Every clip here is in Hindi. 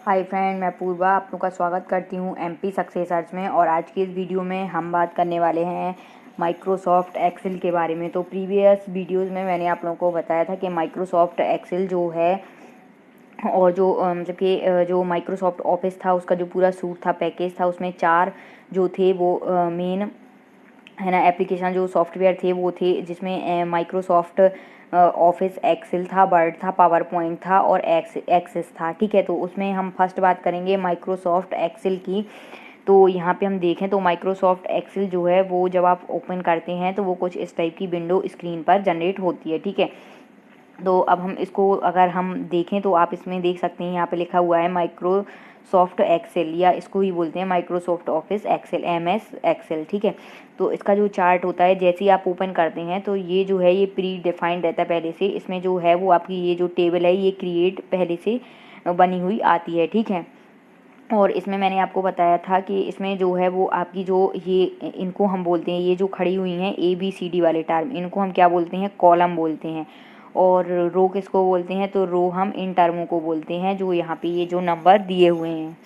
हाय फ्रेंड, मैं पूर्वा आप लोगों का स्वागत करती हूँ एमपी सक्सेस सर्च में। और आज की इस वीडियो में हम बात करने वाले हैं माइक्रोसॉफ्ट एक्सेल के बारे में। तो प्रीवियस वीडियोस में मैंने आप लोगों को बताया था कि माइक्रोसॉफ्ट एक्सेल जो है और जो मतलब कि जो माइक्रोसॉफ्ट ऑफिस था उसका जो पूरा सूट था, पैकेज था, उसमें 4 जो थे वो मेन है ना एप्लीकेशन जो सॉफ्टवेयर थे वो थे, जिसमें माइक्रोसॉफ्ट ऑफिस एक्सेल था, वर्ड था, पावर पॉइंट था और एक्सेस था। ठीक है, तो उसमें हम फर्स्ट बात करेंगे माइक्रोसॉफ्ट एक्सेल की। तो यहाँ पे हम देखें तो माइक्रोसॉफ्ट एक्सेल जो है वो जब आप ओपन करते हैं तो वो कुछ इस टाइप की विंडो स्क्रीन पर जनरेट होती है। ठीक है, तो अब हम इसको अगर हम देखें तो आप इसमें देख सकते हैं, यहाँ पे लिखा हुआ है माइक्रोसॉफ्ट एक्सेल, या इसको ही बोलते हैं Microsoft Office Excel, MS Excel. ठीक है, तो इसका जो चार्ट होता है जैसे ही आप ओपन करते हैं तो ये जो है ये प्री डिफाइंड रहता है पहले से। इसमें जो है वो आपकी ये जो टेबल है ये क्रिएट पहले से बनी हुई आती है। ठीक है, और इसमें मैंने आपको बताया था कि इसमें जो है वो आपकी जो ये इनको हम बोलते हैं, ये जो खड़ी हुई हैं ABCD वाले टर्म, इनको हम क्या बोलते हैं, कॉलम बोलते हैं। और रो किसको बोलते हैं, तो रो हम इन टर्मों को बोलते हैं जो यहाँ पे ये जो नंबर दिए हुए हैं,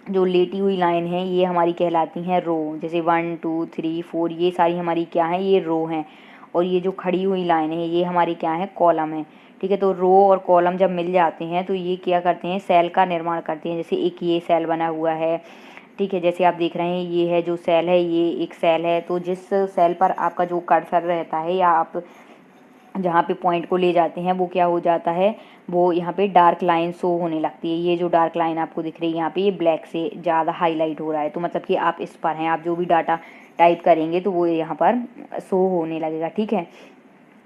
जो लेटी हुई लाइन है ये हमारी कहलाती हैं रो। जैसे 1 2 3 4 ये सारी हमारी क्या है, ये रो हैं। और ये जो खड़ी हुई लाइन है ये हमारी क्या है, कॉलम है। ठीक है, तो रो और कॉलम जब मिल जाते हैं तो ये क्या करते हैं, सेल का निर्माण करते हैं। जैसे एक ये सेल बना हुआ है, ठीक है, जैसे आप देख रहे हैं ये है जो सेल है, ये एक सेल है। तो जिस सेल पर आपका जो कर्सर रहता है या आप जहाँ पे पॉइंट को ले जाते हैं वो क्या हो जाता है, वो यहाँ पे डार्क लाइन शो होने लगती है। ये जो डार्क लाइन आपको दिख रही है यहाँ पे ये ब्लैक से ज़्यादा हाईलाइट हो रहा है, तो मतलब कि आप इस पर हैं, आप जो भी डाटा टाइप करेंगे तो वो यहाँ पर शो होने लगेगा। ठीक है,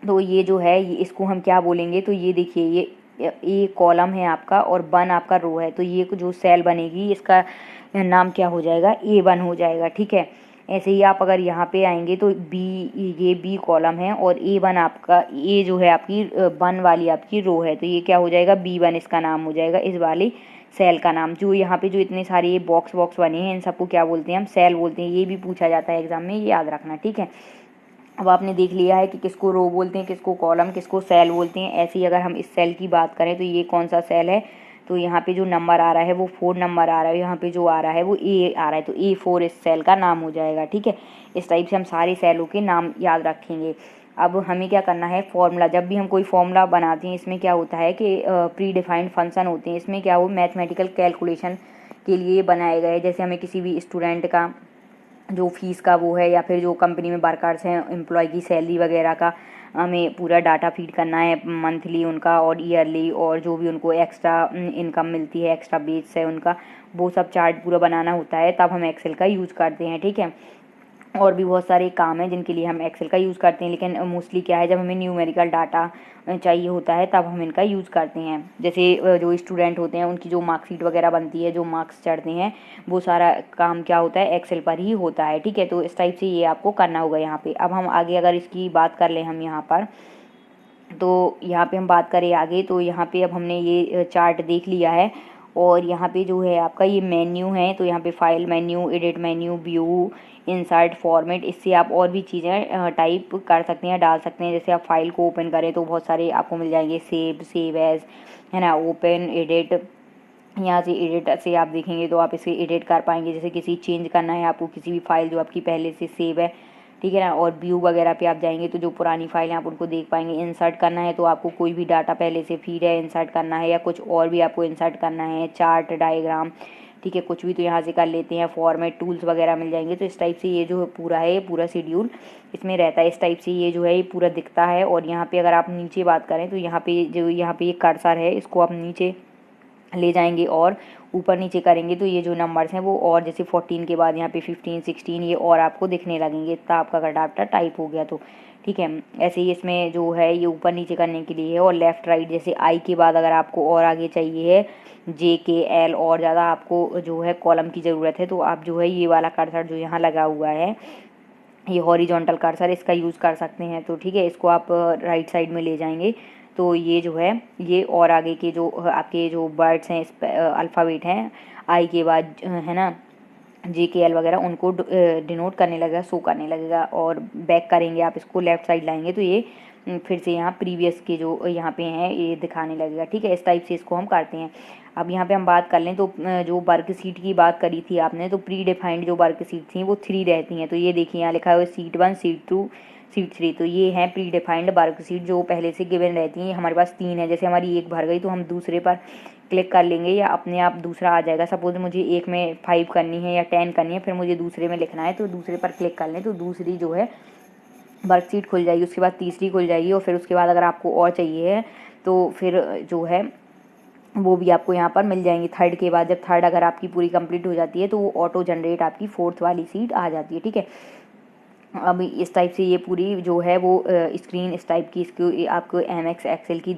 तो ये जो है ये इसको हम क्या बोलेंगे, तो ये देखिए ये कॉलम है आपका और 1 आपका रो है, तो ये जो सेल बनेगी इसका नाम क्या हो जाएगा, A1 हो जाएगा। ठीक है, ऐसे ही आप अगर यहाँ पे आएंगे तो ये बी कॉलम है और A1 आपका, ये जो है आपकी 1 वाली आपकी रो है, तो ये क्या हो जाएगा, B1 इसका नाम हो जाएगा, इस वाले सेल का नाम। जो यहाँ पे जो इतने सारे ये बॉक्स बने हैं इन सबको क्या बोलते हैं, हम सेल बोलते हैं। ये भी पूछा जाता है एग्जाम में, ये याद रखना। ठीक है, अब आपने देख लिया है कि किसको रो बोलते हैं, किसको कॉलम, किसको सेल बोलते हैं। ऐसे ही अगर हम इस सेल की बात करें तो ये कौन सा सेल है, तो यहाँ पे जो नंबर आ रहा है वो 4 नंबर आ रहा है, यहाँ पे जो आ रहा है वो A आ रहा है, तो A4 इस सेल का नाम हो जाएगा। ठीक है, इस टाइप से हम सारे सेलों के नाम याद रखेंगे। अब हमें क्या करना है, फॉर्मूला, जब भी हम कोई फॉर्मूला बनाते हैं इसमें क्या होता है कि प्री डिफाइंड फंक्शन होते हैं। इसमें क्या हो, मैथमेटिकल कैलकुलेशन के लिए बनाए गए। जैसे हमें किसी भी स्टूडेंट का जो फीस का वो है, या फिर जो कंपनी में वर्कर्स हैं एम्प्लॉय की सैलरी वगैरह का हमें पूरा डाटा फीड करना है, मंथली उनका और ईयरली, और जो भी उनको एक्स्ट्रा इनकम मिलती है, एक्स्ट्रा बेस है उनका, वो सब चार्ट पूरा बनाना होता है, तब हम एक्सेल का यूज़ करते हैं। ठीक है, और भी बहुत सारे काम हैं जिनके लिए हम एक्सेल का यूज़ करते हैं, लेकिन मोस्टली क्या है, जब हमें न्यूमेरिकल डाटा चाहिए होता है तब हम इनका यूज़ करते हैं। जैसे जो स्टूडेंट होते हैं उनकी जो मार्कशीट वगैरह बनती है, जो मार्क्स चढ़ते हैं, वो सारा काम क्या होता है, एक्सेल पर ही होता है। ठीक है, तो इस टाइप से ये आपको करना होगा यहाँ पे। अब हम आगे अगर इसकी बात कर लें हम यहाँ पर, तो यहाँ पे हम बात करें आगे, तो यहाँ पे अब हमने ये चार्ट देख लिया है। और यहाँ पे जो है आपका ये मेन्यू है, तो यहाँ पे file menu, edit menu, view, insert, format, इससे आप और भी चीज़ें टाइप कर सकते हैं, डाल सकते हैं। जैसे आप फाइल को ओपन करें तो बहुत सारे आपको मिल जाएंगे, सेव एज, है ना, ओपन, एडिट। यहाँ से एडिट से आप देखेंगे तो आप इसे एडिट कर पाएंगे। जैसे किसी चेंज करना है आपको, किसी भी फाइल जो आपकी पहले से सेव है, ठीक है ना। और व्यू वगैरह पे आप जाएंगे तो जो पुरानी फाइल हैं आप उनको देख पाएंगे। इंसर्ट करना है तो आपको कोई भी डाटा पहले से फीड है, इंसर्ट करना है, या कुछ और भी आपको इंसर्ट करना है, चार्ट, डायग्राम, ठीक है, कुछ भी तो यहाँ से कर लेते हैं। फॉर्मेट टूल्स वगैरह मिल जाएंगे। तो इस टाइप से ये जो पूरा है, ये पूरा शेड्यूल इसमें रहता है। इस टाइप से ये जो है ये पूरा दिखता है। और यहाँ पे अगर आप नीचे बात करें तो यहाँ पे जो यहाँ पे ये कर्सर है इसको आप नीचे ले जाएंगे और ऊपर नीचे करेंगे तो ये जो नंबर्स हैं वो, और जैसे 14 के बाद यहाँ पे 15 16 ये और आपको दिखने लगेंगे, इतना आपका अगर डाटा टाइप हो गया तो। ठीक है, ऐसे ही इसमें जो है ये ऊपर नीचे करने के लिए है। और लेफ़्ट राइट, जैसे आई के बाद अगर आपको और आगे चाहिए है JKL और ज़्यादा आपको जो है कॉलम की ज़रूरत है, तो आप जो है ये वाला कर्सर जो यहाँ लगा हुआ है, ये हॉरिजॉन्टल कर्सर, इसका यूज़ कर सकते हैं। तो ठीक है, इसको आप राइट साइड में ले जाएंगे तो ये जो है ये और आगे के जो आपके जो वर्ड्स हैं, इस अल्फ़ाबेट हैं आई के बाद, है ना, JKL वगैरह, उनको डिनोट करने लगेगा, शो करने लगेगा। और बैक करेंगे आप इसको, लेफ़्ट साइड लाएंगे तो ये फिर से यहाँ प्रीवियस के जो यहाँ पे हैं ये दिखाने लगेगा। ठीक है, इस टाइप से इसको हम करते हैं। अब यहाँ पे हम बात कर लें तो जो वर्कशीट की बात करी थी आपने, तो प्री डिफाइंड जो वर्कशीट थी वो 3 रहती हैं। तो ये देखिए यहाँ लिखा हुआ है शीट 1, शीट 2, शीट 3। तो ये हैं प्री डिफाइंड वर्कशीट जो पहले से गिवन रहती हैं। हमारे पास 3 है, जैसे हमारी एक भर गई तो हम दूसरे पर क्लिक कर लेंगे या अपने आप दूसरा आ जाएगा। सपोज मुझे एक में 5 करनी है या 10 करनी है, फिर मुझे दूसरे में लिखना है तो दूसरे पर क्लिक कर लें तो दूसरी जो है वर्कशीट खुल जाएगी, उसके बाद तीसरी खुल जाएगी, और फिर उसके बाद अगर आपको और चाहिए है तो फिर जो है वो भी आपको यहाँ पर मिल जाएंगी। थर्ड के बाद जब थर्ड अगर आपकी पूरी कंप्लीट हो जाती है तो वो ऑटो जनरेट आपकी 4th वाली सीट आ जाती है। ठीक है, अब इस टाइप से ये पूरी जो है वो स्क्रीन इस टाइप की इसको आपको MS एक्सेल की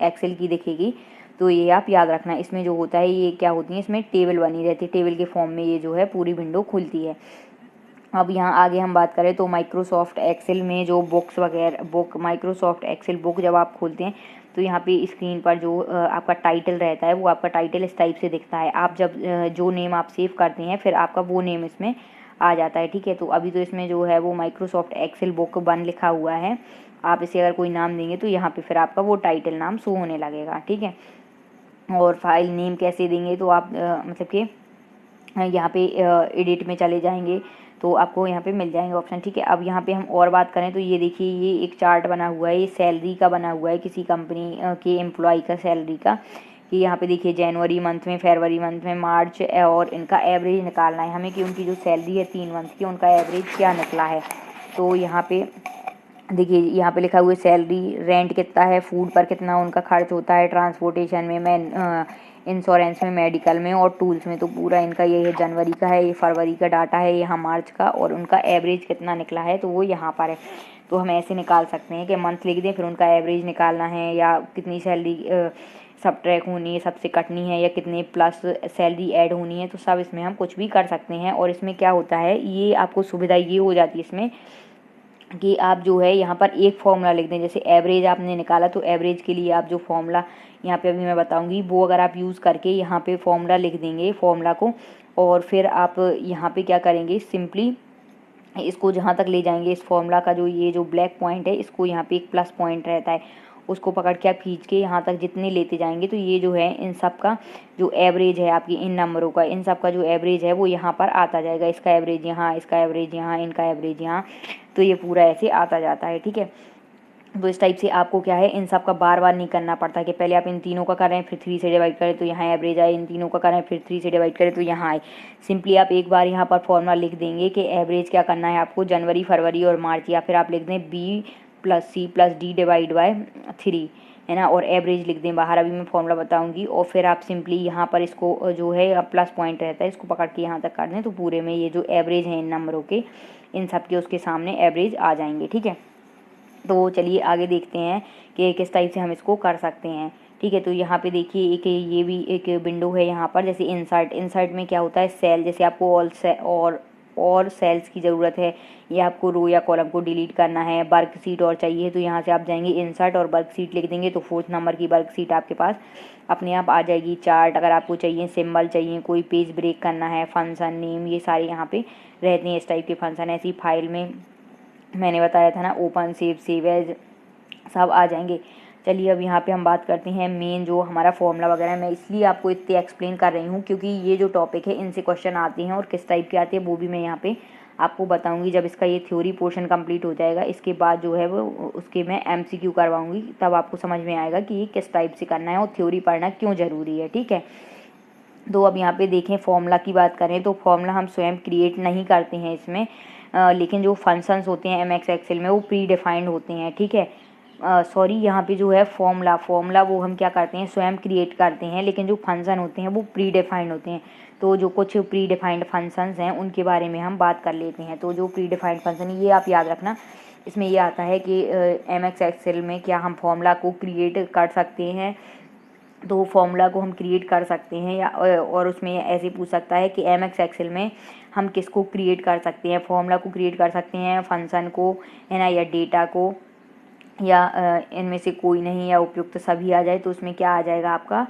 एक्सेल की दिखेगी। तो ये आप याद रखना। इसमें जो होता है ये क्या होती है, इसमें टेबल बनी रहती है, टेबल के फॉर्म में ये जो है पूरी विंडो खुलती है। अब यहाँ आगे हम बात करें तो माइक्रोसॉफ्ट एक्सेल में जो माइक्रोसॉफ्ट एक्सेल बुक जब आप खोलते हैं तो यहाँ पे स्क्रीन पर जो आपका टाइटल रहता है वो आपका टाइटल इस टाइप से दिखता है। आप जब जो नेम आप सेव करते हैं फिर आपका वो नेम इसमें आ जाता है। ठीक है, तो अभी तो इसमें जो है वो माइक्रोसॉफ्ट एक्सेल बुक 1 लिखा हुआ है। आप इसे अगर कोई नाम देंगे तो यहाँ पे फिर आपका वो टाइटल नाम शो होने लगेगा। ठीक है, और फाइल नेम कैसे देंगे तो आप मतलब कि यहाँ पे एडिट में चले जाएंगे तो आपको यहाँ पे मिल जाएंगे ऑप्शन। ठीक है, अब यहाँ पे हम और बात करें तो ये देखिए ये एक चार्ट बना हुआ है, ये सैलरी का बना हुआ है किसी कंपनी के एम्प्लॉय का सैलरी का। कि यहाँ पे देखिए जनवरी मंथ में, फरवरी मंथ में, मार्च, और इनका एवरेज निकालना है हमें कि उनकी जो सैलरी है 3 मंथ की उनका एवरेज क्या निकला है। तो यहाँ पे देखिए यहाँ पे लिखा हुआ है सैलरी, रेंट कितना है, फूड पर कितना उनका खर्च होता है, ट्रांसपोर्टेशन में, इंश्योरेंस में, मेडिकल में और टूल्स में। तो पूरा इनका ये है, जनवरी का है, ये फरवरी का डाटा है, यहाँ मार्च का, और उनका एवरेज कितना निकला है तो वो यहाँ पर है। तो हम ऐसे निकाल सकते हैं कि मंथ लिख दें, फिर उनका एवरेज निकालना है या कितनी सैलरी सब ट्रैक होनी है, सबसे कटनी है, या कितने प्लस सैलरी ऐड होनी है। तो सब इसमें हम कुछ भी कर सकते हैं। और इसमें क्या होता है, ये आपको सुविधा ये हो जाती है इसमें कि आप जो है यहाँ पर एक फॉर्मूला लिख दें। जैसे एवरेज आपने निकाला तो एवरेज के लिए आप जो फॉर्मूला यहाँ पे अभी मैं बताऊंगी वो अगर आप यूज़ करके यहाँ पे फॉर्मूला लिख देंगे फॉर्मूला को, और फिर आप यहाँ पे क्या करेंगे, सिंपली इसको जहाँ तक ले जाएंगे इस फॉर्मूला का जो ये जो ब्लैक पॉइंट है इसको यहाँ पे एक प्लस पॉइंट रहता है, उसको पकड़ के आप खींच के यहाँ तक जितने लेते जाएंगे तो ये जो है इन सब का जो एवरेज है आपकी इन नंबरों का, इन सब का जो एवरेज है वो यहाँ पर आता जाएगा। इसका एवरेज यहाँ, इसका एवरेज यहाँ, इनका एवरेज यहाँ, तो ये पूरा ऐसे आता जाता है। ठीक है, तो इस टाइप से आपको क्या है इन सब का बार बार नहीं करना पड़ता कि पहले आप इन तीनों का करें फिर 3 से डिवाइड करें तो यहाँ एवरेज आए, इन तीनों का करें फिर 3 से डिवाइड करें तो यहाँ आए। सिंपली आप एक बार यहाँ पर फॉर्मूला लिख देंगे कि एवरेज क्या करना है आपको, जनवरी, फरवरी और मार्च, या फिर आप लिख दें B+C+D डिवाइड बाय 3, है ना, और एवरेज लिख दें बाहर। अभी मैं फॉर्मूला बताऊंगी। और फिर आप सिंपली यहाँ पर इसको जो है प्लस पॉइंट रहता है इसको पकड़ के यहाँ तक कर दें तो पूरे में ये जो एवरेज हैं इन नंबरों के, इन सब के उसके सामने एवरेज आ जाएंगे। ठीक है, तो चलिए आगे देखते हैं कि किस टाइप से हम इसको कर सकते हैं। ठीक है, तो यहाँ पे देखिए एक ये भी एक विंडो है यहाँ पर, जैसे इंसर्ट में क्या होता है, सेल, जैसे आपको और सेल्स की ज़रूरत है या आपको रो या कॉलम को डिलीट करना है, वर्कशीट और चाहिए तो यहाँ से आप जाएंगे इंसर्ट और वर्कशीट लिख देंगे तो 4th नंबर की वर्कशीट आपके पास अपने आप आ जाएगी। चार्ट अगर आपको चाहिए, सिंबल चाहिए, कोई पेज ब्रेक करना है, फंक्शन नेम, ये सारे यहाँ पे रहते हैं इस टाइप के फंक्शन। ऐसी फाइल में मैंने बताया था ना, ओपन, सेव एज, सब आ जाएंगे। चलिए अब यहाँ पे हम बात करते हैं मेन जो हमारा फॉर्मूला वगैरह। मैं इसलिए आपको इतने एक्सप्लेन कर रही हूँ क्योंकि ये जो टॉपिक है इनसे क्वेश्चन आते हैं और किस टाइप के आते हैं वो भी मैं यहाँ पे आपको बताऊंगी जब इसका ये थ्योरी पोर्शन कंप्लीट हो जाएगा। इसके बाद जो है वो उसके मैं MCQ करवाऊंगी, तब आपको समझ में आएगा कि ये किस टाइप से करना है और थ्योरी पढ़ना क्यों ज़रूरी है। ठीक है, तो अब यहाँ पे देखें फॉर्मूला की बात करें तो फॉर्मूला हम स्वयं क्रिएट नहीं करते हैं इसमें, लेकिन जो फंक्शंस होते हैं MS एक्सेल में वो प्री डिफाइंड होते हैं। ठीक है, सॉरी, यहाँ पे जो है फॉर्मूला वो हम क्या करते हैं, स्वयं क्रिएट करते हैं, लेकिन जो फंक्शन होते हैं वो प्री डिफाइंड होते हैं। तो जो कुछ प्री डिफाइंड फंक्शंस हैं उनके बारे में हम बात कर लेते हैं। तो जो प्री डिफाइंड फंक्शन ये आप याद रखना, इसमें ये आता है कि MS एक्सेल में क्या हम फॉर्मूला को क्रिएट कर सकते हैं, तो फॉर्मूला को हम क्रिएट कर सकते हैं या और उसमें ऐसे पूछ सकता है कि MS एक्सेल में हम किसको क्रिएट कर सकते हैं, फॉर्मूला को क्रिएट कर सकते हैं, फंक्शन को, है ना, या डेटा को, या इनमें से कोई नहीं या उपयुक्त सभी आ जाए। तो उसमें क्या आ जाएगा आपका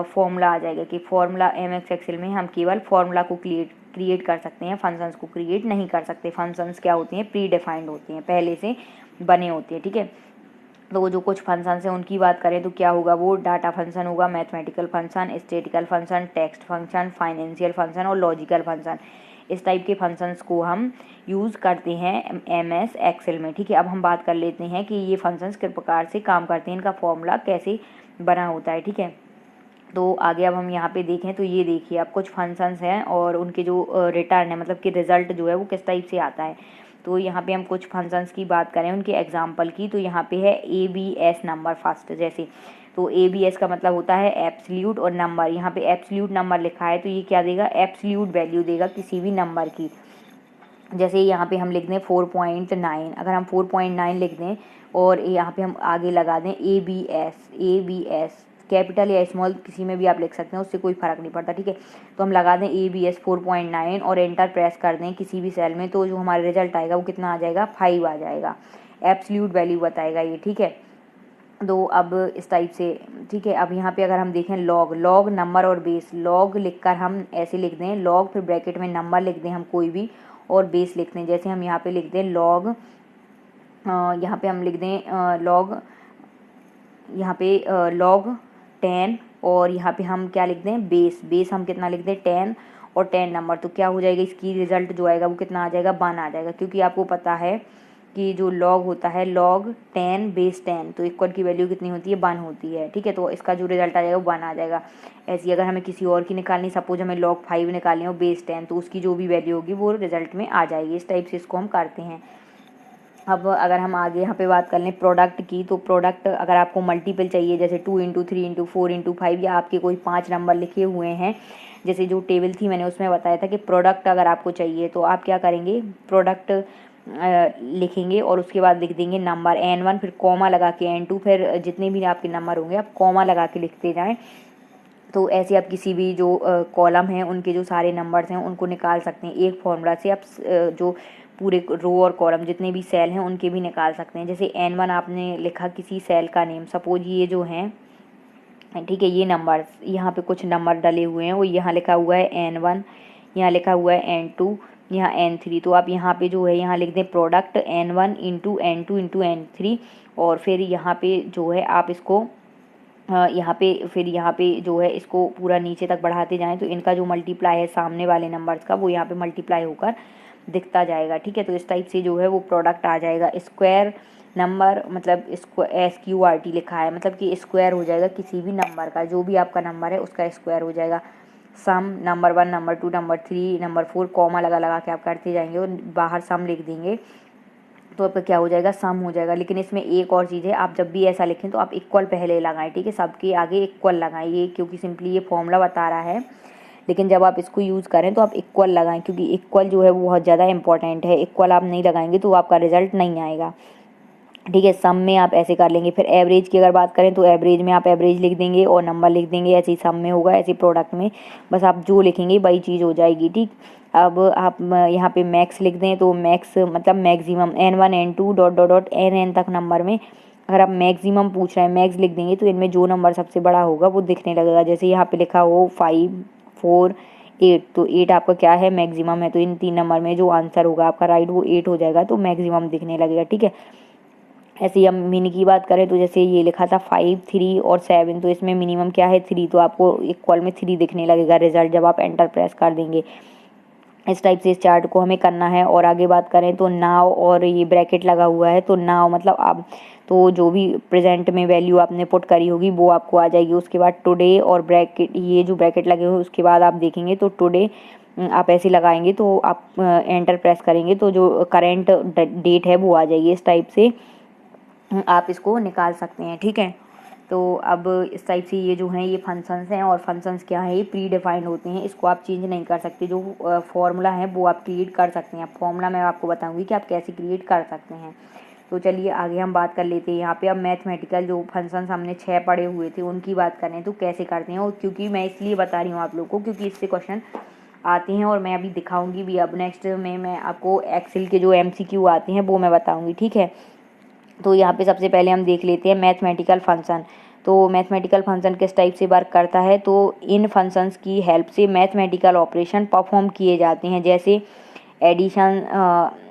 फॉर्मूला आ जाएगा कि फॉर्मूला MS एक्सेल में हम केवल फॉर्मूला को क्रिएट कर सकते हैं, फंक्शंस को क्रिएट नहीं कर सकते। फंक्शंस क्या होते हैं, प्री डिफाइंड होते हैं, पहले से बने होते हैं, ठीक है। तो वो जो कुछ फंक्शंस हैं उनकी बात करें तो क्या होगा, वो डाटा फंक्शन होगा, mathematical function, statistical function, text function, financial function और लॉजिकल फंक्शन। इस टाइप के फंक्शंस को हम यूज़ करते हैं MS एक्सेल में, ठीक है। अब हम बात कर लेते हैं कि ये फंक्शंस किस प्रकार से काम करते हैं, इनका फॉर्मूला कैसे बना होता है, ठीक है। तो आगे अब हम यहाँ पे देखें तो ये देखिए अब कुछ फंक्शंस हैं और उनके जो रिटर्न है, मतलब कि रिजल्ट जो है वो किस टाइप से आता है। तो यहाँ पे हम कुछ फंक्शंस की बात करें उनके एग्जांपल की, तो यहाँ पे है ABS नंबर फर्स्ट जैसे। तो ABS का मतलब होता है एब्सोल्यूट और नंबर। यहाँ पे एब्सोल्यूट नंबर लिखा है तो ये क्या देगा, एब्सोल्यूट वैल्यू देगा किसी भी नंबर की। जैसे यहाँ पे हम लिख दें 4.9, अगर हम 4.9 लिख दें और यहाँ पे हम आगे लगा दें ABS कैपिटल या स्मॉल किसी में भी आप लिख सकते हैं, उससे कोई फ़र्क नहीं पड़ता, ठीक है। तो हम लगा दें ABS 4.9 और एंटर प्रेस कर दें किसी भी सेल में, तो जो हमारा रिजल्ट आएगा वो कितना आ जाएगा, 5 आ जाएगा। एब्सोल्यूट वैल्यू बताएगा ये, ठीक है। तो अब इस टाइप से, ठीक है। अब यहाँ पे अगर हम देखें लॉग नंबर और बेस, लॉग लिखकर हम ऐसे लिख दें लॉग, फिर ब्रैकेट में नंबर लिख दें हम कोई भी और बेस लिख दें। जैसे हम यहाँ पे लिख दें लॉग, यहाँ पे हम लिख दें लॉग, यहाँ पे लॉग 10 और यहाँ पे हम क्या लिख दें, बेस हम कितना लिख दें 10 और 10 नंबर। तो क्या हो जाएगा, इसकी रिजल्ट जो आएगा वो कितना आ जाएगा, 1 आ जाएगा, क्योंकि आपको पता है कि जो लॉग होता है लॉग 10 बेस 10, तो इक्वल की वैल्यू कितनी होती है, 1 होती है, ठीक है। तो इसका जो रिजल्ट आ जाएगा वो 1 आ जाएगा। ऐसी अगर हमें किसी और की निकालनी, सपोज हमें लॉग 5 निकालनी हो बेस 10, तो उसकी जो भी वैल्यू होगी वो रिजल्ट में आ जाएगी। इस टाइप से इसको हम करते हैं। अब अगर हम आगे यहाँ पे बात कर लें प्रोडक्ट की, तो प्रोडक्ट अगर आपको मल्टीपल चाहिए, जैसे 2 इंटू 3 इंटू 4 इंटू 5, या आपके कोई 5 नंबर लिखे हुए हैं, जैसे जो टेबल थी मैंने उसमें बताया था कि प्रोडक्ट अगर आपको चाहिए तो आप क्या करेंगे, प्रोडक्ट लिखेंगे और उसके बाद लिख देंगे नंबर N1, फिर कॉमा लगा के N2, फिर जितने भी आपके नंबर होंगे आप कॉमा लगा के लिखते जाएँ। तो ऐसे आप किसी भी जो कॉलम हैं उनके जो सारे नंबर्स हैं उनको निकाल सकते हैं। एक फॉर्मूला से आप जो पूरे रो और कॉलम जितने भी सेल हैं उनके भी निकाल सकते हैं। जैसे N1 आपने लिखा किसी सेल का नेम, सपोज ये जो हैं, ठीक है, ये नंबर यहाँ पे कुछ नंबर डले हुए हैं, वो यहाँ लिखा हुआ है N1, यहाँ लिखा हुआ है N2, यहाँ N3। तो आप यहाँ पे जो है यहाँ लिख दें product N1 into N2 into N3, और फिर यहाँ पे जो है आप इसको यहाँ पे जो है इसको पूरा नीचे तक बढ़ाते जाएं, तो इनका जो मल्टीप्लाई है सामने वाले नंबर्स का वो यहाँ पे मल्टीप्लाई होकर दिखता जाएगा, ठीक है। तो इस टाइप से जो है वो प्रोडक्ट आ जाएगा। स्क्वायर नंबर मतलब इसको SQRT लिखा है, मतलब कि स्क्वायर हो जाएगा किसी भी नंबर का, जो भी आपका नंबर है उसका स्क्वायर हो जाएगा। Sum number 1 number 2 number 3 number 4 कॉमा लगा के आप करते जाएंगे और बाहर सम लिख देंगे, तो आपका क्या हो जाएगा, सम हो जाएगा। लेकिन इसमें एक और चीज़ है, आप जब भी ऐसा लिखें तो आप इक्वल पहले लगाएं, ठीक है, सबके आगे इक्वल लगाएं, ये क्योंकि सिंपली ये फॉर्मूला बता रहा है, लेकिन जब आप इसको यूज़ करें तो आप इक्वल लगाएं, क्योंकि इक्वल जो है वो बहुत ज़्यादा इंपॉर्टेंट है। इक्वल आप नहीं लगाएंगे तो आपका रिजल्ट नहीं आएगा, ठीक है। सम में आप ऐसे कर लेंगे। फिर एवरेज की अगर बात करें तो एवरेज में आप एवरेज लिख देंगे और नंबर लिख देंगे, ऐसे ही सम में होगा, ऐसे प्रोडक्ट में बस आप जो लिखेंगे वही चीज़ हो जाएगी, ठीक। अब आप यहाँ पे मैक्स लिख दें, तो मैक्स मतलब maximum N1 N2 dot dot dot NN तक नंबर में अगर आप मैक्सिमम पूछ रहे हैं मैक्स लिख देंगे, तो इनमें जो नंबर सबसे बड़ा होगा वो दिखने लगेगा। जैसे यहाँ पे लिखा हो 5 4 8, तो 8 आपका क्या है, मैक्सिमम है, तो इन 3 नंबर में जो आंसर होगा आपका राइट वो 8 हो जाएगा, तो मैक्सिमम दिखने लगेगा, ठीक है। ऐसे ही हम मिनी की बात करें तो जैसे ये लिखा था 5 3 और 7, तो इसमें मिनिमम क्या है 3, तो आपको इक्वल में 3 दिखने लगेगा रिजल्ट जब आप एंटर प्रेस कर देंगे। इस टाइप से इस चार्ट को हमें करना है। और आगे बात करें तो नाउ, और ये ब्रैकेट लगा हुआ है, तो नाउ मतलब अब, तो जो भी प्रेजेंट में वैल्यू आपने पुट करी होगी वो आपको आ जाएगी। उसके बाद टुडे और ब्रैकेट, ये जो ब्रैकेट लगे हुए उसके बाद आप देखेंगे तो टुडे आप ऐसे लगाएंगे, तो आप एंटर प्रेस करेंगे तो जो करेंट डेट है वो आ जाएगी। इस टाइप से आप इसको निकाल सकते हैं, ठीक है। तो अब इस टाइप से ये जो हैं ये फंक्शंस हैं, और फंक्शंस क्या है, ये प्री डिफाइंड होते हैं, इसको आप चेंज नहीं कर सकते। जो फॉर्मूला है वो आप क्रिएट कर सकते हैं। फॉर्मूला मैं आपको बताऊंगी कि आप कैसे क्रिएट कर सकते हैं। तो चलिए आगे हम बात कर लेते हैं। यहाँ पे अब मैथमेटिकल जो फंक्शंस हमने 6 पढ़े हुए थे उनकी बात करें तो कैसे करते हैं, और क्योंकि मैं इसलिए बता रही हूँ आप लोग को क्योंकि इससे क्वेश्चन आते हैं और मैं अभी दिखाऊंगी भी। अब नेक्स्ट में मैं आपको एक्सेल के जो MCQ आते हैं वो मैं बताऊँगी, ठीक है। तो यहाँ पे सबसे पहले हम देख लेते हैं मैथमेटिकल फंक्शन। तो मैथमेटिकल फंक्शन किस टाइप से वर्क करता है, तो इन फंक्शंस की हेल्प से मैथमेटिकल ऑपरेशन परफॉर्म किए जाते हैं। जैसे एडिशन,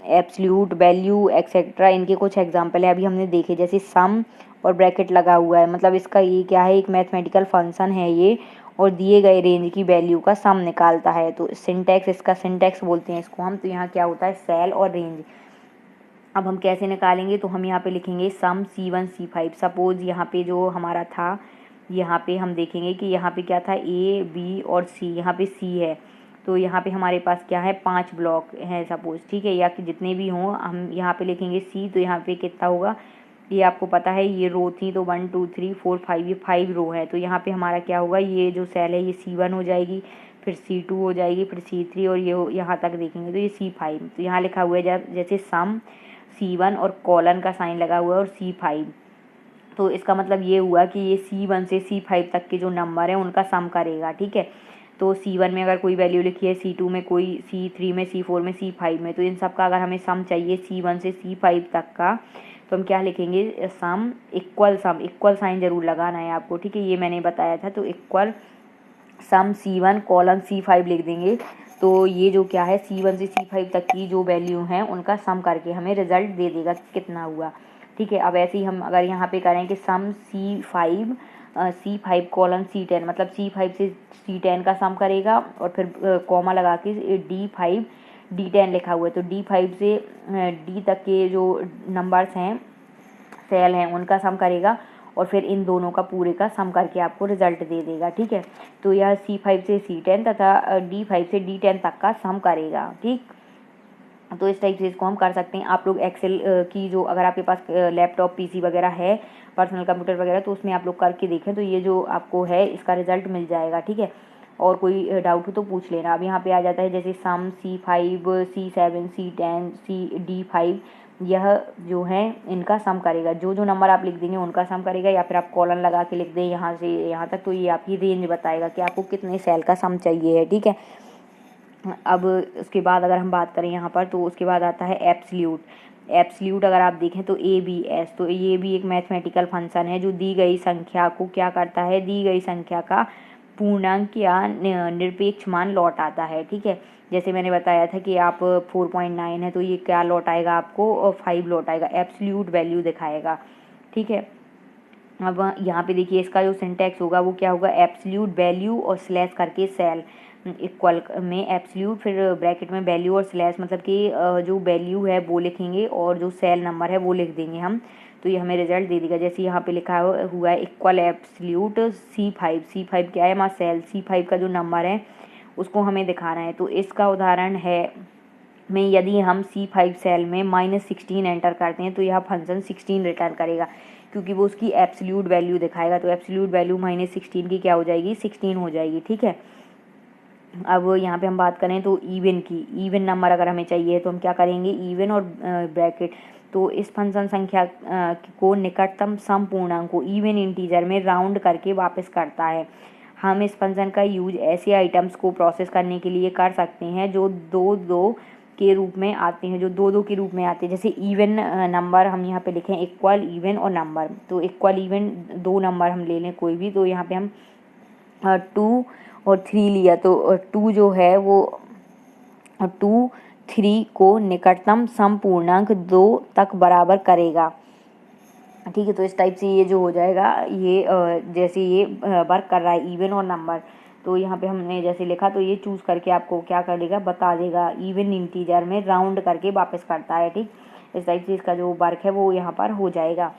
एब्सोल्यूट वैल्यू एक्सेट्रा, इनके कुछ एग्जांपल है अभी हमने देखे, जैसे सम और ब्रैकेट लगा हुआ है, मतलब इसका ये क्या है, एक मैथमेटिकल फंक्शन है ये, और दिए गए रेंज की वैल्यू का सम निकालता है। तो सिंटैक्स, इसका सिंटैक्स बोलते हैं इसको हम। तो यहाँ क्या होता है, सेल और रेंज। अब हम कैसे निकालेंगे, तो हम यहाँ पे लिखेंगे सम C1 C5। सपोज यहाँ पे जो हमारा था, यहाँ पे हम देखेंगे कि यहाँ पे क्या था, A B और C, यहाँ पे C है। तो यहाँ पे हमारे पास क्या है, 5 ब्लॉक हैं सपोज, ठीक है, या कि जितने भी हों, हम यहाँ पे लिखेंगे C। तो यहाँ पे कितना होगा, ये आपको पता है, ये रो थी, तो 1 2 3 4 5, ये 5 रो है। तो यहाँ पे हमारा क्या होगा, ये जो सेल है ये C1 हो जाएगी, फिर C2 हो जाएगी, फिर C3, और ये यहाँ तक देखेंगे तो ये C5। तो यहाँ लिखा हुआ है जैसे सम C1 और कॉलन का साइन लगा हुआ है और C5। तो इसका मतलब ये हुआ कि ये C1 से C5 तक के जो नंबर हैं उनका सम करेगा, ठीक है। तो C1 में अगर कोई वैल्यू लिखी है, C2 में कोई, C3 में, C4 में, C5 में, तो इन सब का अगर हमें सम चाहिए C1 से C5 तक का, तो हम क्या लिखेंगे, सम, इक्वल साइन जरूर लगाना है आपको, ठीक है, ये मैंने बताया था। तो इक्वल सम C1 कॉलन C5 लिख देंगे। तो ये जो क्या है, C1 से C5 तक की जो वैल्यू हैं उनका सम करके हमें रिजल्ट दे देगा कितना हुआ, ठीक है। अब ऐसे ही हम अगर यहाँ पे करें कि सम C5 कॉलन C10, मतलब C5 से C10 का सम करेगा, और फिर कॉमा लगा के D5 D10 लिखा हुआ है, तो D5 से D तक के जो नंबर्स हैं, सेल हैं, उनका सम करेगा, और फिर इन दोनों का पूरे का सम करके आपको रिजल्ट दे देगा, ठीक है। तो यह C5 से C10 तथा D5 से D10 तक का सम करेगा, ठीक। तो इस टाइप से इसको हम कर सकते हैं। आप लोग एक्सेल की जो, अगर आपके पास लैपटॉप PC वगैरह है, पर्सनल कंप्यूटर वगैरह, तो उसमें आप लोग करके देखें, तो ये जो आपको है इसका रिजल्ट मिल जाएगा, ठीक है। और कोई डाउट हो तो पूछ लेना। अब यहाँ पे आ जाता है जैसे सम C5 C7 C10 D5, यह जो है इनका सम करेगा, जो जो नंबर आप लिख देंगे उनका सम करेगा, या फिर आप कॉलन लगा के लिख दें यहाँ से यहाँ तक, तो ये आपकी रेंज बताएगा कि आपको कितने सेल का सम चाहिए है, ठीक है। अब उसके बाद अगर हम बात करें यहाँ पर, तो उसके बाद आता है एब्सोल्यूट अगर आप देखें तो ABS, तो ये भी एक मैथमेटिकल फंक्शन है जो दी गई संख्या को क्या करता है, दी गई संख्या का पूर्णांक या निरपेक्ष मान लौट आता है, ठीक है। जैसे मैंने बताया था कि आप 4.9 है, तो ये क्या लौट आएगा आपको, 5 लौट आएगा, एब्सोल्यूट वैल्यू दिखाएगा, ठीक है। अब यहाँ पे देखिए इसका जो सिंटैक्स होगा वो क्या होगा, एब्सोल्यूट वैल्यू और स्लैश करके सेल, इक्वल में एब्सोल्यूट, फिर ब्रैकेट में वैल्यू और स्लैश, मतलब कि जो वैल्यू है वो लिखेंगे और जो सेल नंबर है वो लिख देंगे हम, तो ये हमें रिजल्ट दे देगा। जैसे यहाँ पे लिखा हुआ है इक्वल एब्सोल्यूट C5 क्या है, हमारा सेल C5 का जो नंबर है उसको हमें दिखाना है। तो इसका उदाहरण है में यदि हम C5 सेल में -16 एंटर करते हैं, तो यह फंक्शन 16 रिटर्न करेगा, क्योंकि वो उसकी एब्सोल्यूट वैल्यू दिखाएगा। तो एब्सोल्यूट वैल्यू -16 की क्या हो जाएगी, 16 हो जाएगी, ठीक है। अब यहाँ पे हम बात करें तो इवन नंबर अगर हमें चाहिए तो हम क्या करेंगे, इवन और ब्रैकेट। तो इस फंक्शन संख्या को निकटतम सम पूर्णांक को इवन इंटीजर में राउंड करके वापस करता है। हम इस फंक्शन का यूज ऐसे आइटम्स को प्रोसेस करने के लिए कर सकते हैं जो दो दो के रूप में आते हैं, जैसे इवन नंबर हम यहाँ पे लिखें इक्वल इवन और नंबर। तो इक्वल इवन दो नंबर हम ले लें कोई भी, तो यहाँ पे हम 2 और 3 लिया, तो 2 जो है वो 2 3 को निकटतम सम पूर्णांक 2 तक बराबर करेगा, ठीक है। तो इस टाइप से ये जो हो जाएगा, ये जैसे ये वर्क कर रहा है इवन और नंबर, तो यहाँ पे हमने जैसे लिखा, तो ये चूज़ करके आपको क्या कर देगा, बता देगा, इवन इंटीजर में राउंड करके वापस करता है, ठीक। इस टाइप से इसका जो वर्क है वो यहाँ पर हो जाएगा।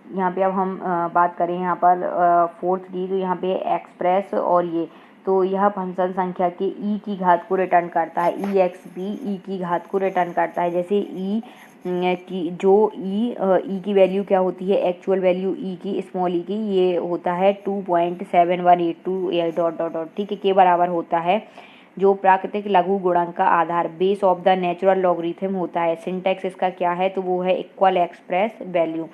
यहाँ पे अब हम बात करें यहाँ पर फोर्थ की, तो यहाँ पे एक्सप्रेस, और ये तो यह फंक्शन संख्या के ई की घात को रिटर्न करता है, EXP ई की घात को रिटर्न करता है। जैसे ई की जो ई की वैल्यू क्या होती है, एक्चुअल वैल्यू ई की, स्मॉल ई की, ये होता है 2.7182 डॉट डॉट डॉट, ठीक है, के बराबर होता है, जो प्राकृतिक लघु गुणक का आधार base of the natural logarithm होता है। सिंटैक्स इसका क्या है, तो वो है इक्वल एक्सप्रेस वैल्यू।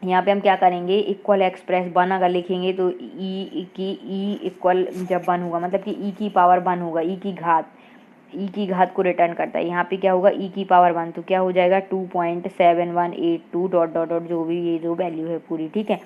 यहाँ पे हम क्या करेंगे, इक्वल एक्सप्रेस 1 अगर लिखेंगे तो ई इक्वल जब 1 होगा, मतलब कि ई की पावर 1 होगा, ई की घात को रिटर्न करता है। यहाँ पे क्या होगा, ई की पावर 1, तो क्या हो जाएगा 2.7182 डॉट डॉट डॉट, जो भी ये जो वैल्यू है पूरी, ठीक है।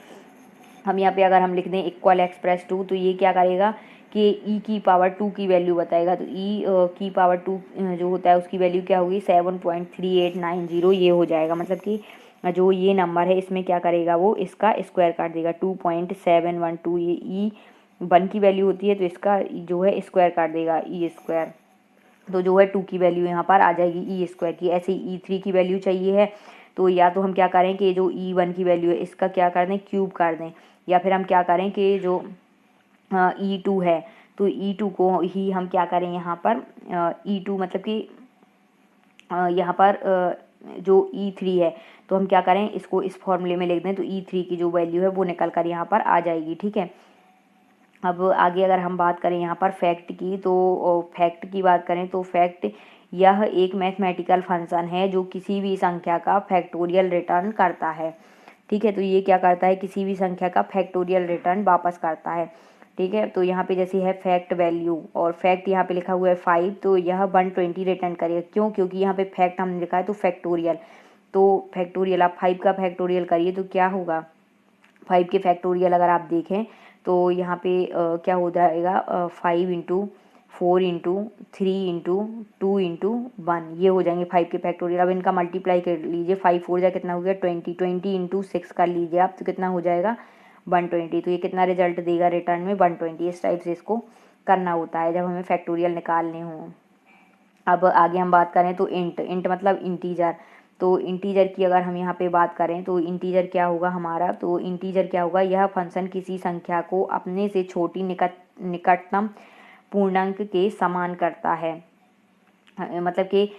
हम यहाँ पे अगर हम लिख दें इक्वल एक्सप्रेस 2, तो ये क्या करेगा, कि ई की पावर 2 की वैल्यू बताएगा। तो ई की पावर 2 जो होता है उसकी वैल्यू क्या होगी 7.3890 ये हो जाएगा। मतलब कि जो ये नंबर है इसमें क्या करेगा वो इसका स्क्वायर काट देगा 2.712। ये ई 1 की वैल्यू होती है तो इसका जो है स्क्वायर काट देगा ई स्क्वायर। तो जो है 2 की वैल्यू यहाँ पर आ जाएगी ई स्क्वायर की। ऐसे ही ई3 की वैल्यू चाहिए है तो या तो हम क्या करें कि जो ई1 की वैल्यू है इसका क्या कर दें क्यूब कर दें, या फिर हम क्या करें कि जो ई2 है तो ई2 को ही हम क्या करें यहाँ पर ई2 मतलब कि यहाँ पर जो ई3 है तो हम क्या करें इसको इस फॉर्मूले में लिख दें तो ई3 की जो वैल्यू है वो निकल कर यहाँ पर आ जाएगी। ठीक है, अब आगे अगर हम बात करें यहाँ पर फैक्ट की तो फैक्ट की बात करें तो फैक्ट यह एक मैथमेटिकल फंक्शन है जो किसी भी संख्या का फैक्टोरियल रिटर्न करता है। ठीक है, तो ये क्या करता है किसी भी संख्या का फैक्टोरियल रिटर्न वापस करता है। ठीक है, तो यहाँ पे जैसे है फैक्ट वैल्यू और फैक्ट यहाँ पे लिखा हुआ है 5 तो यह 120 रिटर्न करेगा। क्यों? क्योंकि यहाँ पे फैक्ट हमने लिखा है तो फैक्टोरियल, तो फैक्टोरियल आप 5 का फैक्टोरियल करिए तो क्या होगा 5 के फैक्टोरियल अगर आप देखें तो यहाँ पे क्या हो जाएगा 5 इंटू 4 इंटू 3 इंटू 2 इंटू 1 ये हो जाएंगे 5 के फैक्टोरियल। अब इनका मल्टीप्लाई कर लीजिए 5 4 जा कितना हो गया 20 इंटू 6 कर लीजिए आप तो कितना हो जाएगा 120। तो ये कितना रिजल्ट देगा रिटर्न में 120। इस टाइप से इसको करना होता है जब हमें फैक्टोरियल निकालने हों। अब आगे हम बात करें तो इंट मतलब इंटीजर। तो इंटीजर की अगर हम यहाँ पे बात करें तो इंटीजर क्या होगा हमारा, तो इंटीजर क्या होगा यह फंक्शन किसी संख्या को अपने से छोटी निकटतम पूर्णांक के समान करता है। मतलब कि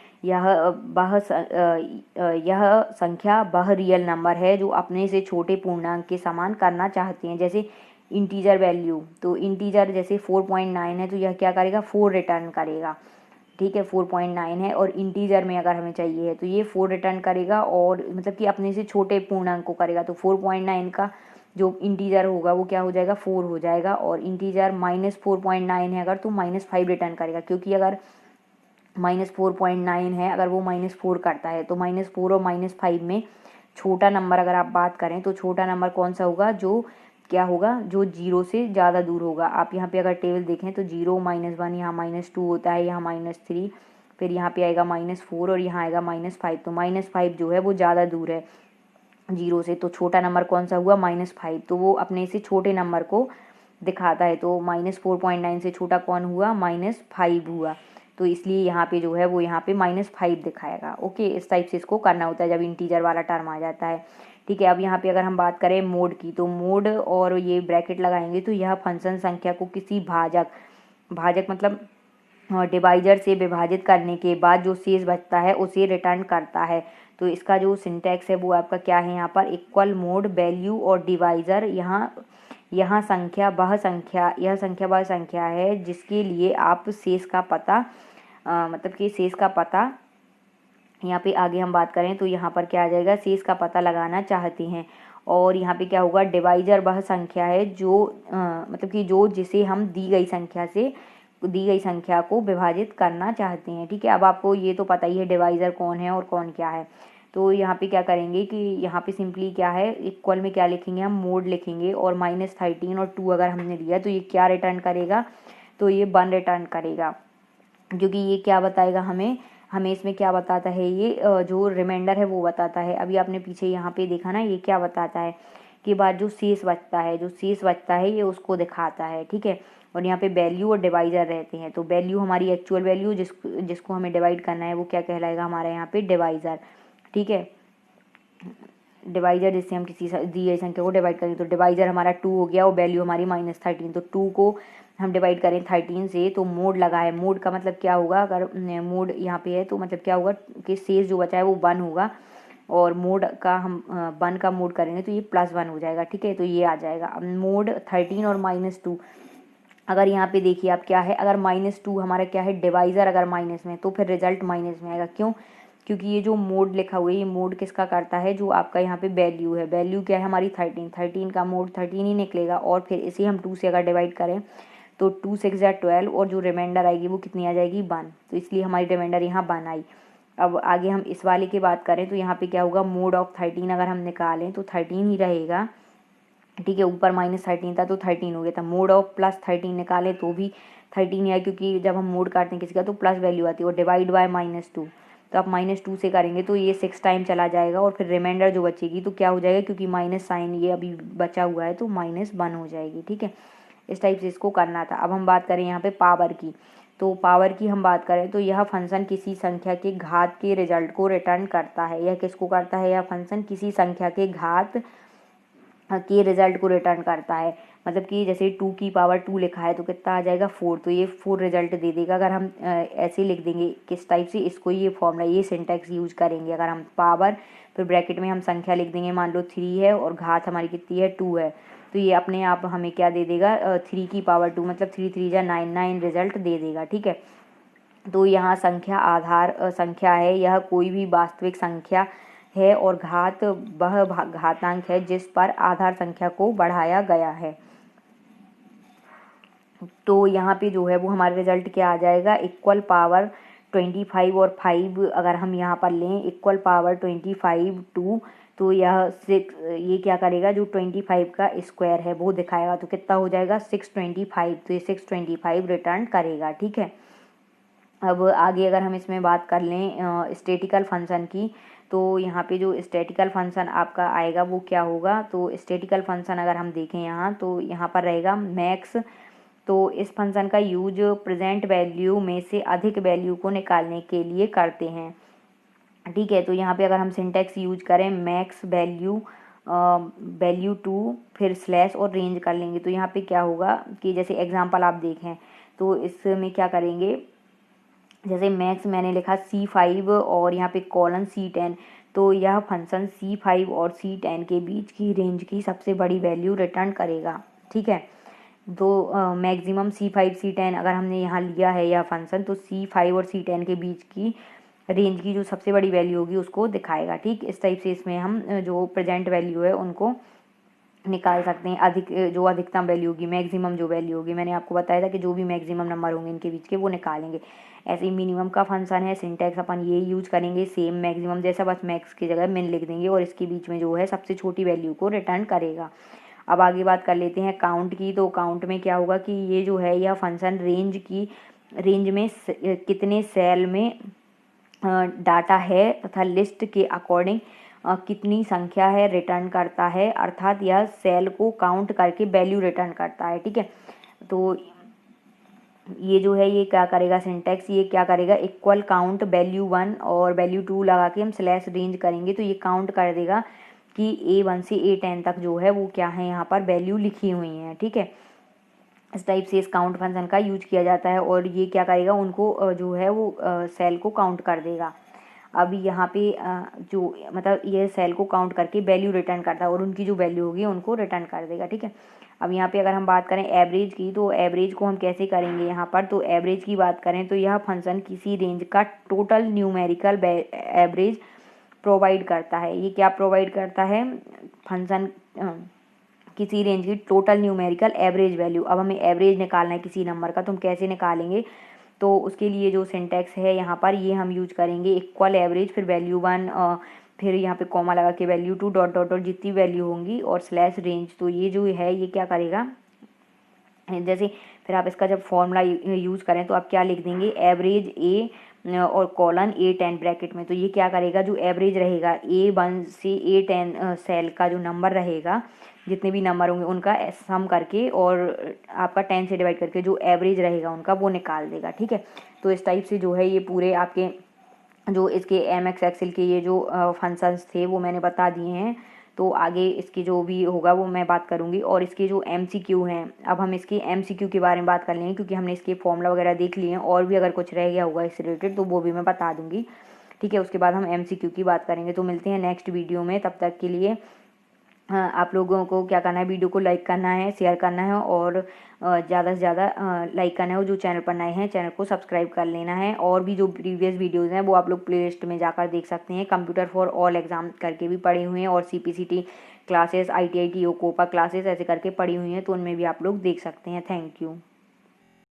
यह संख्या वह रियल नंबर है जो अपने से छोटे पूर्णांक के समान करना चाहते हैं। जैसे इंटीजर वैल्यू, तो इंटीजर जैसे 4.9 है तो यह क्या करेगा 4 रिटर्न करेगा। ठीक है, 4.9 है और इंटीजर में अगर हमें चाहिए है तो ये 4 रिटर्न करेगा और मतलब कि अपने से छोटे पूर्णांक को करेगा। तो 4.9 का जो इंटीजर होगा वो क्या हो जाएगा 4 हो जाएगा और इंटीजर -4.9 है अगर तो -5 रिटर्न करेगा। क्योंकि अगर -4.9 है अगर वो -4 करता है तो -4 और -5 में छोटा नंबर अगर आप बात करें तो छोटा नंबर कौन सा होगा जो क्या होगा जो 0 से ज़्यादा दूर होगा। आप यहाँ पे अगर टेबल देखें तो 0 -1 यहाँ -2 होता है, यहाँ -3 फिर यहाँ पे आएगा -4 और यहाँ आएगा -5। तो -5 जो है वो ज़्यादा दूर है 0 से, तो छोटा नंबर कौन सा हुआ -5 तो वो अपने से छोटे नंबर को दिखाता है। तो -4.9 से छोटा कौन हुआ -5 हुआ, तो इसलिए यहाँ पे जो है वो यहाँ पे -5 दिखाएगा। ओके, इस टाइप से इसको करना होता है जब इंटीजर वाला टर्म आ जाता है। ठीक है, अब यहाँ पे अगर हम बात करें मोड की तो मोड और ये ब्रैकेट लगाएंगे तो यह फंक्शन संख्या को किसी भाजक मतलब डिवाइजर से विभाजित करने के बाद जो शेष बचता है उसे रिटर्न करता है। तो इसका जो सिंटैक्स है वो आपका क्या है यहाँ पर इक्वल मोड वैल्यू और डिवाइजर। यह संख्या वह संख्या है जिसके लिए आप शेष का पता मतलब कि शेष का पता यहाँ पे आगे हम बात करें तो यहाँ पर क्या आ जाएगा शेष का पता लगाना चाहते हैं। और यहाँ पे क्या होगा डिवाइजर वह संख्या है जो मतलब कि जो जिसे हम दी गई संख्या को विभाजित करना चाहते हैं। ठीक है, अब आपको ये तो पता ही है डिवाइजर कौन है और कौन क्या है। तो यहाँ पे क्या करेंगे कि यहाँ पे सिंपली क्या है इक्वल में क्या लिखेंगे हम मोड लिखेंगे और -13 और 2 अगर हमने दिया तो ये क्या रिटर्न करेगा तो ये 1 रिटर्न करेगा। क्योंकि ये क्या बताएगा हमें इसमें क्या बताता है ये जो रिमाइंडर है वो बताता है। अभी आपने पीछे यहाँ पे देखा ना ये क्या बताता है कि बाद जो शेष बचता है ये उसको दिखाता है। ठीक है, और यहाँ पे वैल्यू और डिवाइजर रहते हैं। तो वैल्यू हमारी एक्चुअल वैल्यू जिसको हमें डिवाइड करना है वो क्या कहलाएगा हमारा यहाँ पे डिवाइजर। ठीक है, डिवाइजर जिससे हम किसी दी गई संख्या को डिवाइड करें तो डिवाइजर हमारा 2 हो गया और वैल्यू हमारी -13। तो 2 को हम डिवाइड करें 13 से तो मोड लगा है। मोड का मतलब क्या होगा अगर मोड यहाँ पे है तो मतलब क्या होगा कि शेष जो बचा है वो 1 होगा और मोड का हम 1 का मोड करेंगे तो ये +1 हो जाएगा। ठीक है, तो ये आ जाएगा। अब मोड 13 और -2 अगर यहाँ पे देखिए आप क्या है अगर -2 हमारा क्या है डिवाइजर अगर माइनस में तो फिर रिजल्ट माइनस में आएगा। क्यों? क्योंकि ये जो मोड लिखा हुआ है ये मोड किसका करता है जो आपका यहाँ पे वैल्यू है। वैल्यू क्या है हमारी 13 का मोड 13 ही निकलेगा और फिर इसे हम 2 से अगर डिवाइड करें तो 2 6 या 12 और जो रिमाइंडर आएगी वो कितनी आ जाएगी 1। तो इसलिए हमारी रिमाइंडर यहाँ 1 आई। अब आगे हम इस वाले की बात करें तो यहाँ पे क्या होगा मोड ऑफ 13 अगर हम निकालें तो 13 ही रहेगा। ठीक है, ऊपर -13 था तो 13 हो गया था। मोड ऑफ +13 निकालें तो भी 13 है, क्योंकि जब हम मोड काटते हैं किसी का तो प्लस वैल्यू आती है, और डिवाइड बाय -2, तो आप -2 से करेंगे तो ये 6 टाइम चला जाएगा, और फिर रिमाइंडर जो बचेगी तो क्या हो जाएगा, क्योंकि माइनस साइन ये अभी बचा हुआ है तो -1 हो जाएगी। ठीक है, इस टाइप से इसको करना था। अब हम बात करें यहाँ पे पावर की, तो पावर की हम बात करें तो यह फंक्शन किसी संख्या के घात के रिजल्ट को रिटर्न करता है। यह किसको करता है, यह फंक्शन किसी संख्या के घात के रिजल्ट को रिटर्न करता है। मतलब कि जैसे 2 की पावर 2 लिखा है तो कितना आ जाएगा 4, तो ये 4 रिजल्ट दे देगा। अगर हम ऐसे लिख देंगे किस टाइप से, इसको ये फॉर्मूला ये सिंटैक्स यूज करेंगे। अगर हम पावर फिर ब्रैकेट में हम संख्या लिख देंगे, मान लो 3 है और घात हमारी कितनी है 2 है, तो ये अपने आप हमें क्या दे देगा 3 की पावर 2, मतलब 3 3 जा 9 9 रिजल्ट दे देगा। ठीक है, तो यहाँ संख्या आधार संख्या है, यह कोई भी वास्तविक संख्या है, और घात वह घातांक है जिस पर आधार संख्या को बढ़ाया गया है। तो यहाँ पे जो है वो हमारा रिजल्ट क्या आ जाएगा, इक्वल पावर 25 और 5 अगर हम यहाँ पर लें इक्वल पावर 25 2, तो यह 6 ये क्या करेगा, जो 25 का स्क्वायर है वो दिखाएगा, तो कितना हो जाएगा 625, तो ये 625 रिटर्न करेगा। ठीक है, अब आगे अगर हम इसमें बात कर लें स्टैटिकल फंक्शन की, तो यहाँ पे जो स्टैटिकल फंक्शन आपका आएगा वो क्या होगा, तो स्टैटिकल फंक्शन अगर हम देखें यहाँ तो यहाँ पर रहेगा मैक्स। तो इस फंक्शन का यूज प्रेजेंट वैल्यू में से अधिक वैल्यू को निकालने के लिए करते हैं। ठीक है, तो यहाँ पे अगर हम सिंटैक्स यूज करें मैक्स वैल्यू 2 फिर स्लैश और रेंज कर लेंगे, तो यहाँ पे क्या होगा कि जैसे एग्जांपल आप देखें तो इसमें क्या करेंगे, जैसे मैक्स मैंने लिखा C5 और यहाँ पे कॉलन C10, तो यह फंक्शन C5 और C10 के बीच की रेंज की सबसे बड़ी वैल्यू रिटर्न करेगा। ठीक है, तो मैक्सिमम C5 C10 अगर हमने यहाँ लिया है यह फंक्शन, तो C5 और C10 के बीच की रेंज की जो सबसे बड़ी वैल्यू होगी उसको दिखाएगा। ठीक, इस टाइप से इसमें हम जो प्रेजेंट वैल्यू है उनको निकाल सकते हैं। जो अधिकतम वैल्यू होगी, मैक्सिमम जो वैल्यू होगी, मैंने आपको बताया था कि जो भी मैक्सिमम नंबर होंगे इनके बीच के वो निकालेंगे। ऐसे ही मिनिमम का फंक्शन है, सिंटैक्स अपन ये यूज करेंगे सेम मैक्सिमम जैसा, बस मैक्स की जगह मिन लिख देंगे और इसके बीच में जो है सबसे छोटी वैल्यू को रिटर्न करेगा। अब आगे बात कर लेते हैं काउंट की, तो काउंट में क्या होगा कि ये जो है यह फंक्शन रेंज में कितने सेल में डाटा है तथा लिस्ट के अकॉर्डिंग कितनी संख्या है रिटर्न करता है, अर्थात यह सेल को काउंट करके वैल्यू रिटर्न करता है। ठीक है, तो ये जो है ये क्या करेगा सिंटैक्स, ये क्या करेगा इक्वल काउंट वैल्यू 1 और वैल्यू 2 लगा के हम स्लैश रेंज करेंगे तो ये काउंट कर देगा कि A1 से A10 तक जो है वो क्या है यहाँ पर वैल्यू लिखी हुई हैं। ठीक है, इस टाइप से इस काउंट फंक्शन का यूज किया जाता है, और ये क्या करेगा उनको जो है वो सेल को काउंट कर देगा। अब यहाँ पे जो मतलब ये सेल को काउंट करके वैल्यू रिटर्न करता है और उनकी जो वैल्यू होगी उनको रिटर्न कर देगा। ठीक है, अब यहाँ पे अगर हम बात करें एवरेज की, तो एवरेज को हम कैसे करेंगे यहाँ पर, तो एवरेज की बात करें तो यह फंक्शन किसी रेंज का टोटल न्यूमेरिकल एवरेज प्रोवाइड करता है। ये क्या प्रोवाइड करता है, फंक्शन किसी रेंज की टोटल न्यूमेरिकल एवरेज वैल्यू। अब हमें एवरेज निकालना है किसी नंबर का, तो हम कैसे निकालेंगे, तो उसके लिए जो सिंटैक्स है यहाँ पर ये हम यूज करेंगे इक्वल एवरेज फिर वैल्यू 1 फिर यहाँ पे कॉमा लगा के वैल्यू 2 डॉट डॉट डॉट जितनी वैल्यू होंगी और स्लैश रेंज। तो ये जो है ये क्या करेगा, जैसे फिर आप इसका जब फॉर्मूला यूज करें तो आप क्या लिख देंगे एवरेज ए और कॉलन A10 ब्रैकेट में, तो ये क्या करेगा जो एवरेज रहेगा A1 से A10 सेल का जो नंबर रहेगा, जितने भी नंबर होंगे उनका सम करके और आपका 10 से डिवाइड करके जो एवरेज रहेगा उनका वो निकाल देगा। ठीक है, तो इस टाइप से जो है ये पूरे आपके जो इसके MX एक्सेल के ये जो फंक्शंस थे वो मैंने बता दिए हैं। तो आगे इसकी जो भी होगा वो मैं बात करूँगी, और इसके जो MCQ हैं, अब हम इसके MCQ के बारे में बात कर लेंगे क्योंकि हमने इसके फॉर्मूला वगैरह देख लिए हैं, और भी अगर कुछ रह गया होगा इससे रिलेटेड तो वो भी मैं बता दूँगी। ठीक है, उसके बाद हम MCQ की बात करेंगे। तो मिलते हैं नेक्स्ट वीडियो में, तब तक के लिए हाँ, आप लोगों को क्या करना है, वीडियो को लाइक करना है, शेयर करना है, और ज़्यादा से ज़्यादा लाइक करना है, और जो चैनल पर नए हैं चैनल को सब्सक्राइब कर लेना है। और भी जो प्रीवियस वीडियोज़ हैं वो आप लोग प्लेलिस्ट में जाकर देख सकते हैं। कंप्यूटर फॉर ऑल एग्ज़ाम करके भी पढ़े हुए हैं, और CPCT classes, ITIT COPA classes ऐसे करके पढ़ी हुई हैं, तो उनमें भी आप लोग देख सकते हैं। Thank you.